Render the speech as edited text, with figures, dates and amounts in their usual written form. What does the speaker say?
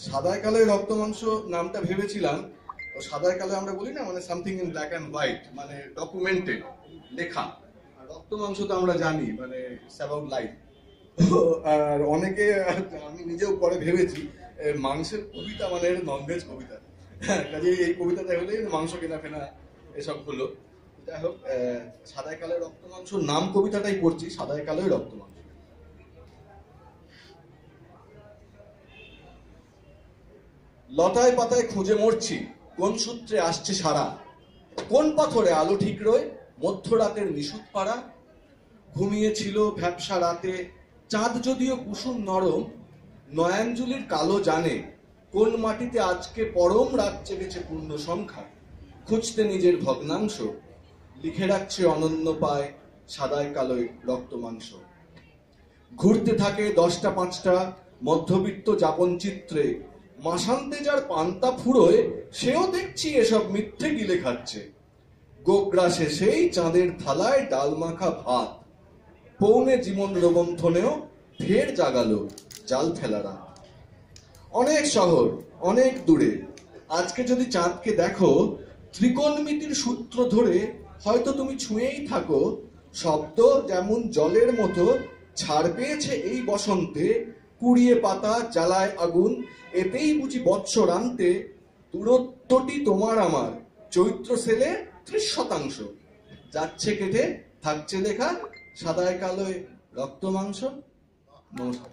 সাদায় কালোয় রক্ত মাংস নামটা ভেবেছিলাম, সাদায় কালো আমরা বলি না, মানে something in black and white, মানে ডকুমেন্টেড, লেখা। আর রক্ত মাংস তো আমরা জানি মানে ইটস অ্যাবাউট লাইফ। আর অনেকে, আমি নিজেও পরে ভেবেছি, মাংসের কবিতা মানে ননভেজ কবিতা, কাজে এই কবিতাটা হলেই মাংস কেনা ফেনা এসব হলো। যাই হোক, সাদায় কালোয় রক্ত মাংস নাম কবিতাটাই পড়ছি, সাদায় কালোয় রক্ত মাংস। লতায় পাতায় খুঁজে মরছি, কোন সূত্রে আসছে সারা, কোন পাথরে আলো ঠিক রয়, মধ্যরাতের নিশুত পাড়া। ঘুমিয়েছিল ভ্যাপসা রাতে চাঁদ যদিও কুসুম নরম, নয়াঞ্জলির কালো জানে কোন মাটিতে আজকে পরম রাত জেগেছে পূর্ণ সংখ্যা। খুঁজতে নিজের ভগ্নাংশ, লিখে রাখছে অনন্য পায় সাদায় কালোয় রক্ত মাংস। ঘুরতে থাকে 10টা 5টা মধ্যবিত্ত যাপন চিত্রে, মাসান্তে যার পান্তা ফুরোয় সেও দেখছি এসব মিথ্যে গিলে খাচ্ছে। গোগ্রাসে সেই চাঁদের থালায় ডাল মাখা ভাত, পৌনে জীবন রোগন্থনেও ফের জাগালো জাল ফেলারা। অনেক শহর, অনেক দূরে, আজকে যদি চাঁদকে দেখো, ত্রিকোণমিতির সূত্র ধরে হয়তো তুমি ছুঁয়েই থাকো। শব্দ যেমন জলের মতো ছাড় পেয়েছে এই বসন্তে, কুড়িয়ে পাতা জ্বালায় আগুন, এতেই বুঝি বৎসর আনতে। দূরত্বটি তোমার আমার, চৈত্র সেলে 30%, যাচ্ছে কেটে থাকছে লেখা সাদায় কালোয় রক্ত মাংস। নমস্কার।